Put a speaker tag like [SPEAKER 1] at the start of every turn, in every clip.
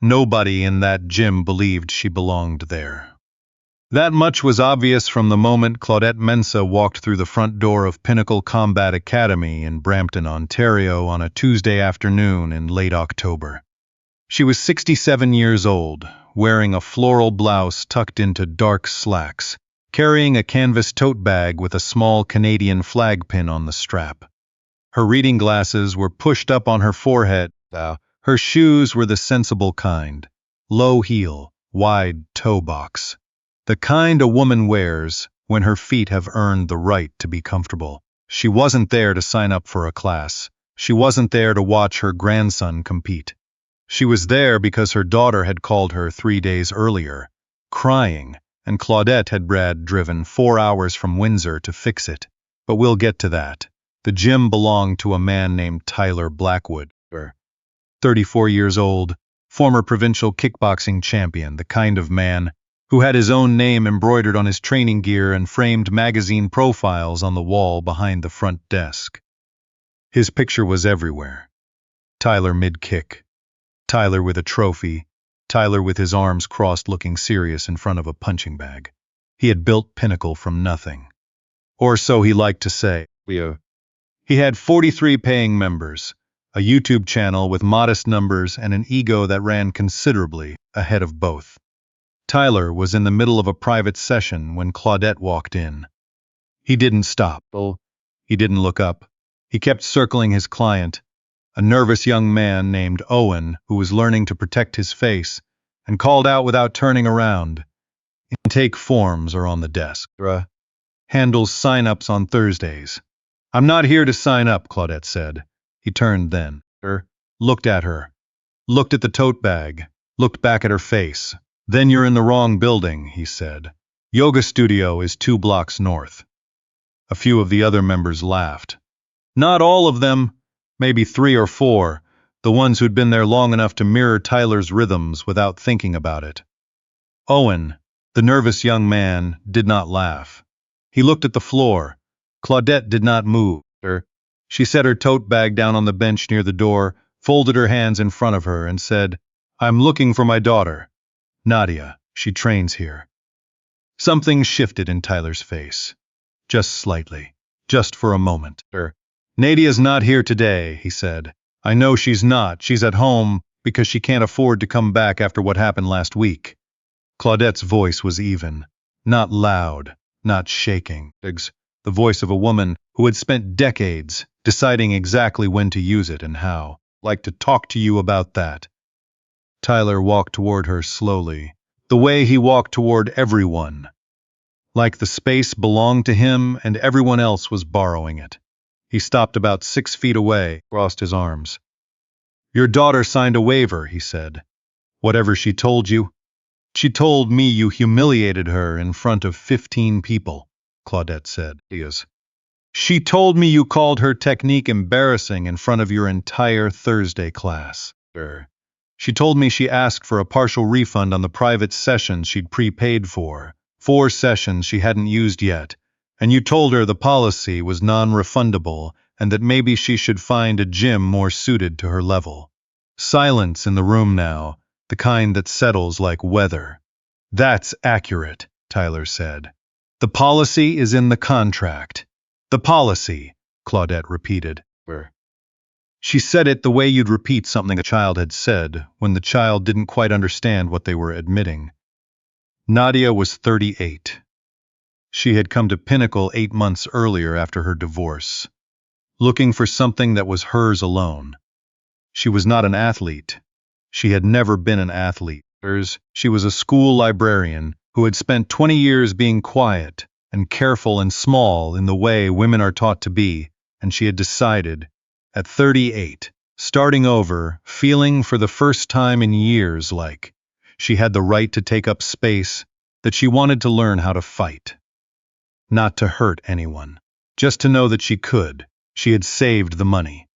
[SPEAKER 1] Nobody in that gym believed she belonged there. That much was obvious from the moment Claudette Mensah walked through the front door of Pinnacle Combat Academy in Brampton, Ontario on a Tuesday afternoon in late October. She was 67 years old, wearing a floral blouse tucked into dark slacks, carrying a canvas tote bag with a small Canadian flag pin on the strap. Her reading glasses were pushed up on her forehead. Her shoes were the sensible kind, low heel, wide toe box. The kind a woman wears when her feet have earned the right to be comfortable. She wasn't there to sign up for a class. She wasn't there to watch her grandson compete. She was there because her daughter had called her 3 days earlier, crying, and Claudette had driven 4 hours from Windsor to fix it. But we'll get to that. The gym belonged to a man named Tyler Blackwood, 34 years old, former provincial kickboxing champion, the kind of man who had his own name embroidered on his training gear and framed magazine profiles on the wall behind the front desk. His picture was everywhere. Tyler mid-kick. Tyler with a trophy. Tyler with his arms crossed looking serious in front of a punching bag. He had built Pinnacle from nothing. Or so he liked to say. He had 43 paying members, a YouTube channel with modest numbers and an ego that ran considerably ahead of both. Tyler was in the middle of a private session when Claudette walked in. He didn't stop. He didn't look up. He kept circling his client, a nervous young man named Owen who was learning to protect his face, and called out without turning around. Intake forms are on the desk. Handles sign-ups on Thursdays. I'm not here to sign up, Claudette said. He turned then, looked at her, looked at the tote bag, looked back at her face. Then you're in the wrong building, he said. Yoga studio is 2 blocks north. A few of the other members laughed. Not all of them, maybe 3 or 4, the ones who'd been there long enough to mirror Tyler's rhythms without thinking about it. Owen, the nervous young man, did not laugh. He looked at the floor. Claudette did not move. She set her tote bag down on the bench near the door, folded her hands in front of her, and said, I'm looking for my daughter. Nadia, she trains here. Something shifted in Tyler's face. Just slightly. Just for a moment. Nadia's not here today, he said. I know she's not. She's at home because she can't afford to come back after what happened last week. Claudette's voice was even. Not loud. Not shaking. The voice of a woman who had spent decades deciding exactly when to use it and how. Like to talk to you about that. Tyler walked toward her slowly, the way he walked toward everyone. Like the space belonged to him and everyone else was borrowing it. He stopped about 6 feet away, crossed his arms. Your daughter signed a waiver, he said. Whatever she told you? She told me you humiliated her in front of 15 people, Claudette said. She told me you called her technique embarrassing in front of your entire Thursday class. She told me she asked for a partial refund on the private sessions she'd prepaid for, 4 sessions she hadn't used yet, and you told her the policy was non-refundable and that maybe she should find a gym more suited to her level. Silence in the room now, the kind that settles like weather. That's accurate, Tyler said. The policy is in the contract. The policy, Claudette repeated. She said it the way you'd repeat something a child had said when the child didn't quite understand what they were admitting. Nadia was 38. She had come to Pinnacle 8 months earlier after her divorce, looking for something that was hers alone. She was not an athlete. She had never been an athlete. She was a school librarian who had spent 20 years being quiet and careful and small in the way women are taught to be, and she had decided, at 38, starting over, feeling for the first time in years like she had the right to take up space, that she wanted to learn how to fight. Not to hurt anyone, just to know that she could. She had saved the money.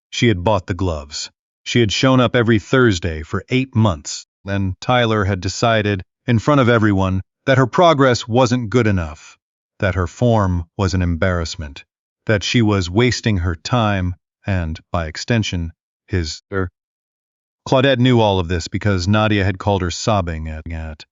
[SPEAKER 1] She had bought the gloves. She had shown up every Thursday for 8 months. Then Tyler had decided, in front of everyone, that her progress wasn't good enough, that her form was an embarrassment, that she was wasting her time and, by extension, his. Claudette knew all of this because Nadia had called her sobbing at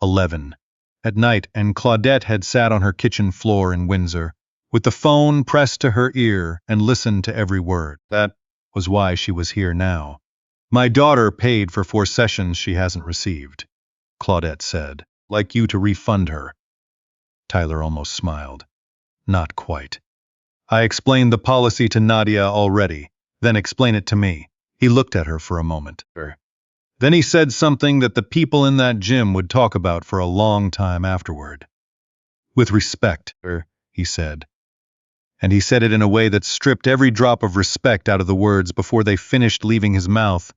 [SPEAKER 1] 11 at night, and Claudette had sat on her kitchen floor in Windsor, with the phone pressed to her ear, and listened to every word. That was why she was here now. My daughter paid for 4 sessions she hasn't received, Claudette said. Like you to refund her. Tyler almost smiled. Not quite. I explained the policy to Nadia already, then explain it to me. He looked at her for a moment. Then he said something that the people in that gym would talk about for a long time afterward. With respect, he said. And he said it in a way that stripped every drop of respect out of the words before they finished leaving his mouth.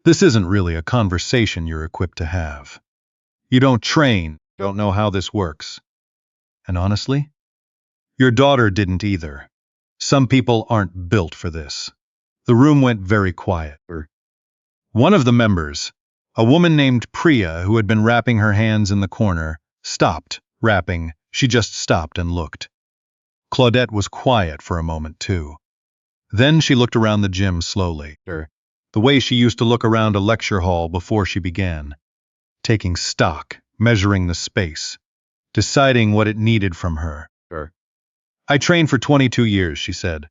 [SPEAKER 1] This isn't really a conversation you're equipped to have. You don't train, don't know how this works. And honestly, your daughter didn't either. Some people aren't built for this. The room went very quiet. One of the members, a woman named Priya who had been wrapping her hands in the corner, stopped wrapping. She just stopped and looked. Claudette was quiet for a moment too. Then she looked around the gym slowly, the way she used to look around a lecture hall before she began, taking stock, measuring the space, deciding what it needed from her. I trained for 22 years, she said.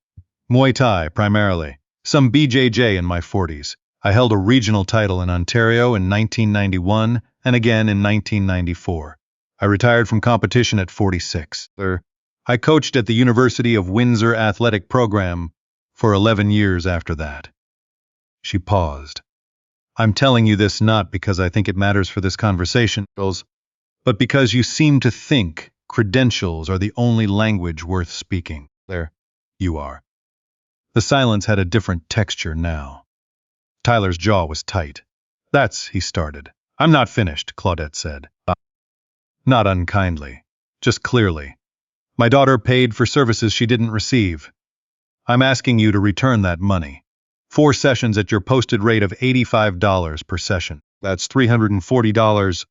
[SPEAKER 1] Muay Thai, primarily. Some BJJ in my 40s. I held a regional title in Ontario in 1991 and again in 1994. I retired from competition at 46. I coached at the University of Windsor athletic program for 11 years after that. She paused. I'm telling you this not because I think it matters for this conversation, but because you seem to think credentials are the only language worth speaking. There, you are. The silence had a different texture now. Tyler's jaw was tight. He started. I'm not finished, Claudette said. Not unkindly, just clearly. My daughter paid for services she didn't receive. I'm asking you to return that money. 4 sessions at your posted rate of $85 per session. That's $340.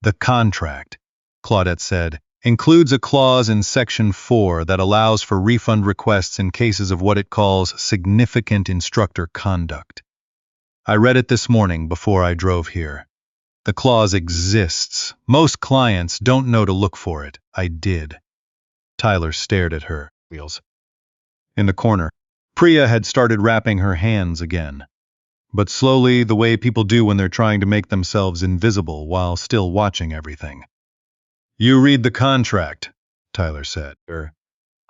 [SPEAKER 1] The contract, Claudette said, includes a clause in Section 4 that allows for refund requests in cases of what it calls significant instructor conduct. I read it this morning before I drove here. The clause exists. Most clients don't know to look for it. I did. Tyler stared at her. In the corner, Priya had started wrapping her hands again. But slowly, the way people do when they're trying to make themselves invisible while still watching everything. You read the contract, Tyler said.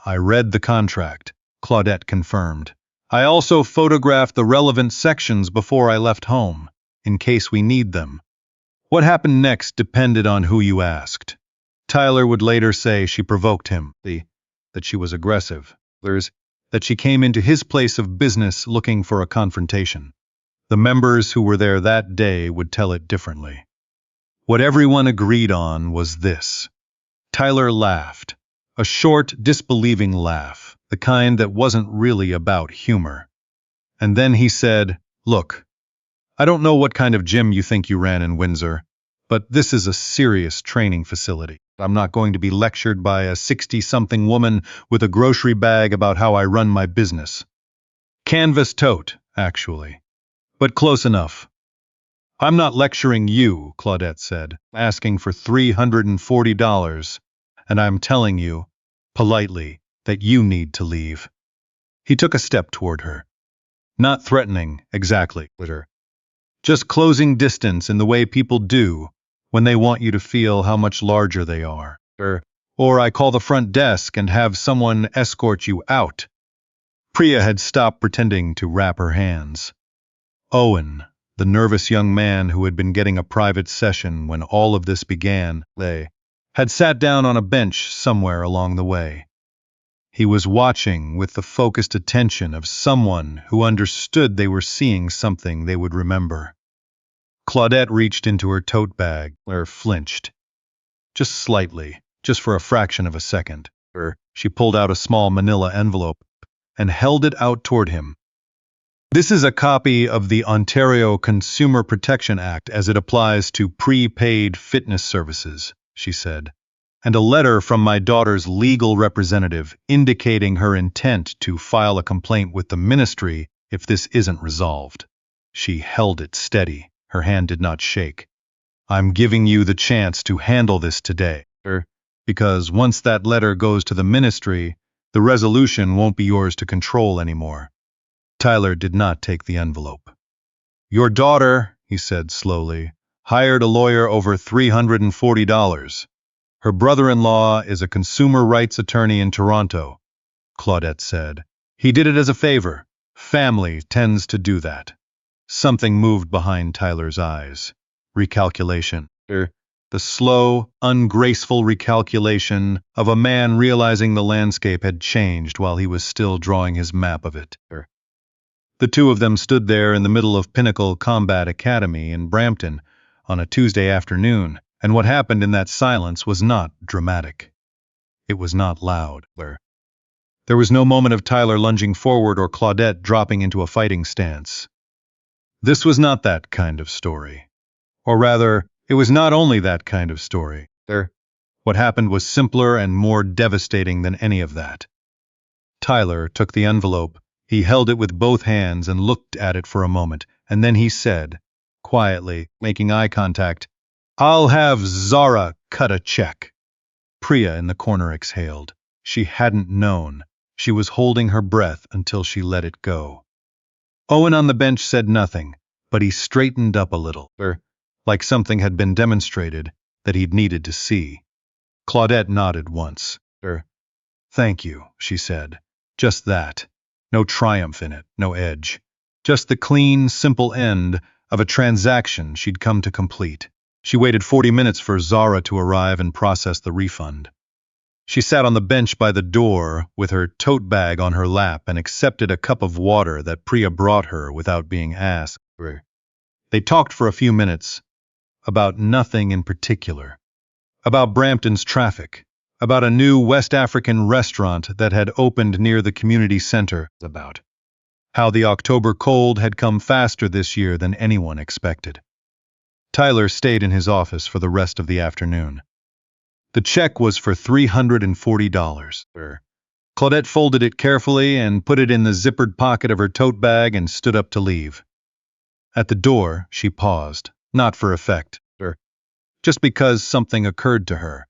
[SPEAKER 1] I read the contract, Claudette confirmed. I also photographed the relevant sections before I left home, in case we need them. What happened next depended on who you asked. Tyler would later say she provoked him, that she was aggressive, that she came into his place of business looking for a confrontation. The members who were there that day would tell it differently. What everyone agreed on was this. Tyler laughed, a short, disbelieving laugh, the kind that wasn't really about humor. And then he said, Look, I don't know what kind of gym you think you ran in Windsor, but this is a serious training facility. I'm not going to be lectured by a 60-something woman with a grocery bag about how I run my business. Canvas tote, actually. But close enough. I'm not lecturing you, Claudette said, asking for $340, and I'm telling you, politely, that you need to leave. He took a step toward her. Not threatening, exactly, just closing distance in the way people do when they want you to feel how much larger they are. Or I call the front desk and have someone escort you out. Priya had stopped pretending to wrap her hands. Owen, the nervous young man who had been getting a private session when all of this began, had sat down on a bench somewhere along the way. He was watching with the focused attention of someone who understood they were seeing something they would remember. Claudette reached into her tote bag, flinched. Just slightly, just for a fraction of a second. She pulled out a small manila envelope and held it out toward him. This is a copy of the Ontario Consumer Protection Act as it applies to prepaid fitness services, she said, and a letter from my daughter's legal representative indicating her intent to file a complaint with the ministry if this isn't resolved. She held it steady. Her hand did not shake. I'm giving you the chance to handle this today, because once that letter goes to the ministry, the resolution won't be yours to control anymore. Tyler did not take the envelope. Your daughter, he said slowly, hired a lawyer over $340. Her brother-in-law is a consumer rights attorney in Toronto, Claudette said. He did it as a favor. Family tends to do that. Something moved behind Tyler's eyes. Recalculation. The slow, ungraceful recalculation of a man realizing the landscape had changed while he was still drawing his map of it. The two of them stood there in the middle of Pinnacle Combat Academy in Brampton on a Tuesday afternoon, and what happened in that silence was not dramatic. It was not loud. There was no moment of Tyler lunging forward or Claudette dropping into a fighting stance. This was not that kind of story. Or rather, it was not only that kind of story. What happened was simpler and more devastating than any of that. Tyler took the envelope. He held it with both hands and looked at it for a moment, and then he said, quietly, making eye contact, I'll have Zara cut a check. Priya in the corner exhaled. She hadn't known. She was holding her breath until she let it go. Owen on the bench said nothing, but he straightened up a little, like something had been demonstrated that he'd needed to see. Claudette nodded once. Thank you, she said. Just that. No triumph in it, no edge. Just the clean, simple end of a transaction she'd come to complete. She waited 40 minutes for Zara to arrive and process the refund. She sat on the bench by the door with her tote bag on her lap and accepted a cup of water that Priya brought her without being asked. They talked for a few minutes about nothing in particular. About Brampton's traffic, about a new West African restaurant that had opened near the community center, about how the October cold had come faster this year than anyone expected. Tyler stayed in his office for the rest of the afternoon. The check was for $340. Claudette folded it carefully and put it in the zippered pocket of her tote bag and stood up to leave. At the door, she paused, not for effect, just because something occurred to her.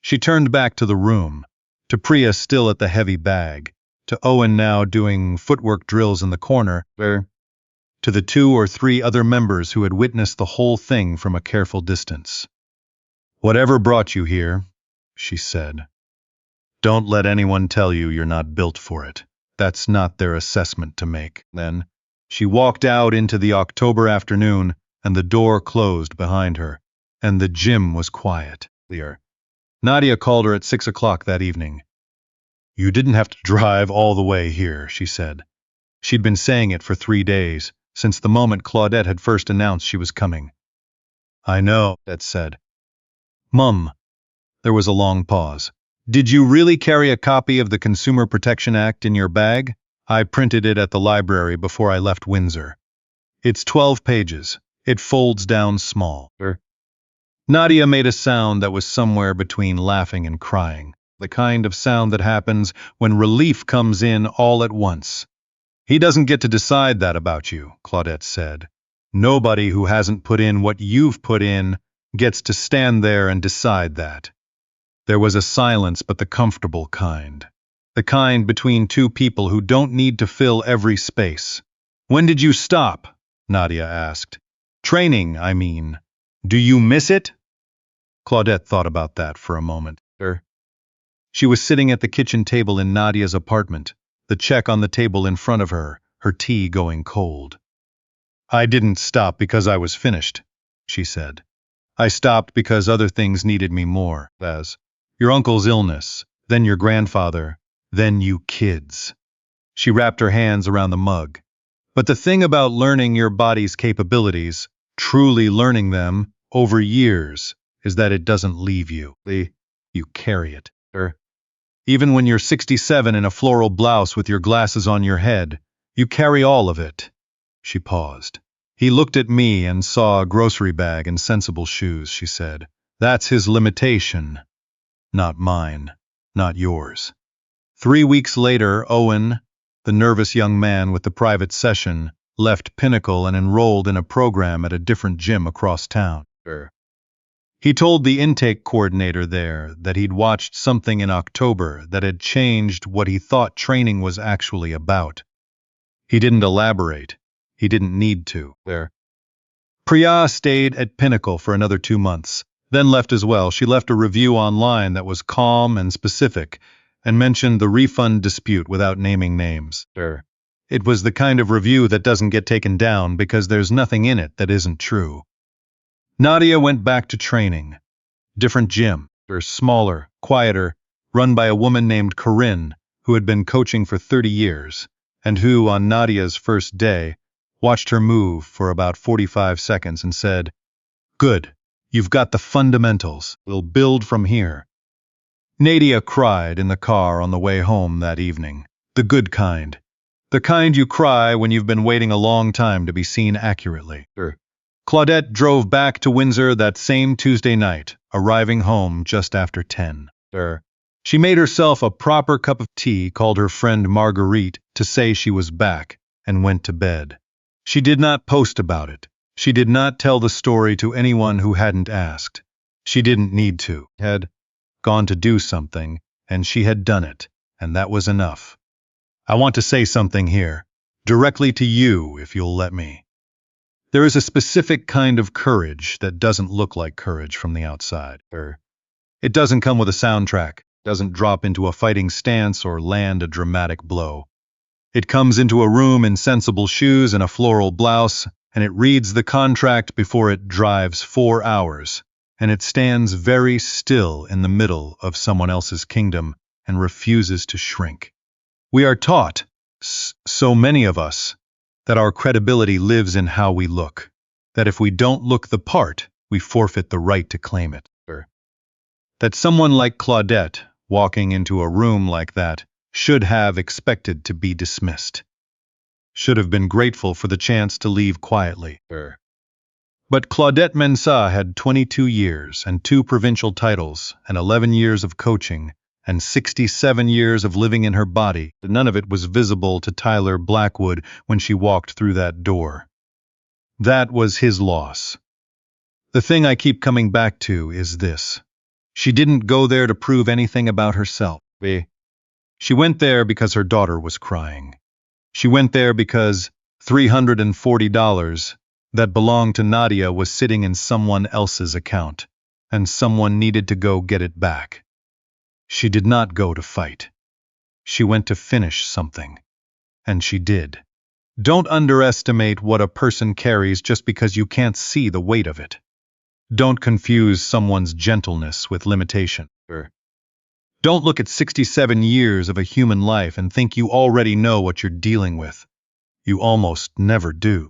[SPEAKER 1] She turned back to the room, to Priya still at the heavy bag, to Owen now doing footwork drills in the corner, to the 2 or 3 other members who had witnessed the whole thing from a careful distance. Whatever brought you here, she said. Don't let anyone tell you you're not built for it. That's not their assessment to make. Then, she walked out into the October afternoon, and the door closed behind her, and the gym was quiet. Nadia called her at 6 o'clock that evening. You didn't have to drive all the way here, she said. She'd been saying it for 3 days, since the moment Claudette had first announced she was coming. I know, Claudette said. Mum. There was a long pause. Did you really carry a copy of the Consumer Protection Act in your bag? I printed it at the library before I left Windsor. It's 12 pages. It folds down small. Nadia made a sound that was somewhere between laughing and crying, the kind of sound that happens when relief comes in all at once. He doesn't get to decide that about you, Claudette said. Nobody who hasn't put in what you've put in gets to stand there and decide that. There was a silence, but the comfortable kind. The kind between 2 people who don't need to fill every space. When did you stop? Nadia asked. Training, I mean. Do you miss it? Claudette thought about that for a moment. She was sitting at the kitchen table in Nadia's apartment, the check on the table in front of her, her tea going cold. I didn't stop because I was finished, she said. I stopped because other things needed me more, as your uncle's illness, then your grandfather, then you kids. She wrapped her hands around the mug. But the thing about learning your body's capabilities, truly learning them over years, is that it doesn't leave you. You carry it. Even when you're 67 in a floral blouse with your glasses on your head, you carry all of it. She paused. He looked at me and saw a grocery bag and sensible shoes, she said. That's his limitation. Not mine. Not yours. 3 weeks later, Owen, the nervous young man with the private session, left Pinnacle and enrolled in a program at a different gym across town. He told the intake coordinator there that he'd watched something in October that had changed what he thought training was actually about. He didn't elaborate. He didn't need to. Priya stayed at Pinnacle for another 2 months, then left as well. She left a review online that was calm and specific, and mentioned the refund dispute without naming names. It was the kind of review that doesn't get taken down because there's nothing in it that isn't true. Nadia went back to training. Different gym, smaller, quieter, run by a woman named Corinne, who had been coaching for 30 years, and who, on Nadia's first day, watched her move for about 45 seconds and said, "Good, you've got the fundamentals. We'll build from here." Nadia cried in the car on the way home that evening. The good kind. The kind you cry when you've been waiting a long time to be seen accurately. Claudette drove back to Windsor that same Tuesday night, arriving home just after 10. She made herself a proper cup of tea, called her friend Marguerite to say she was back, and went to bed. She did not post about it. She did not tell the story to anyone who hadn't asked. She didn't need to. Had gone to do something, and she had done it, and that was enough. I want to say something here, directly to you, if you'll let me. There is a specific kind of courage that doesn't look like courage from the outside. It doesn't come with a soundtrack, doesn't drop into a fighting stance or land a dramatic blow. It comes into a room in sensible shoes and a floral blouse, and it reads the contract before it drives 4 hours, and it stands very still in the middle of someone else's kingdom and refuses to shrink. We are taught, so many of us, that our credibility lives in how we look, that if we don't look the part, we forfeit the right to claim it. That someone like Claudette, walking into a room like that, should have expected to be dismissed. Should have been grateful for the chance to leave quietly. But Claudette Mensah had 22 years and 2 provincial titles and 11 years of coaching and 67 years of living in her body. None of it was visible to Tyler Blackwood when she walked through that door. That was his loss. The thing I keep coming back to is this. She didn't go there to prove anything about herself. She went there because her daughter was crying. She went there because $340 that belonged to Nadia was sitting in someone else's account, and someone needed to go get it back. She did not go to fight. She went to finish something. And she did. Don't underestimate what a person carries just because you can't see the weight of it. Don't confuse someone's gentleness with limitation. Don't look at 67 years of a human life and think you already know what you're dealing with. You almost never do.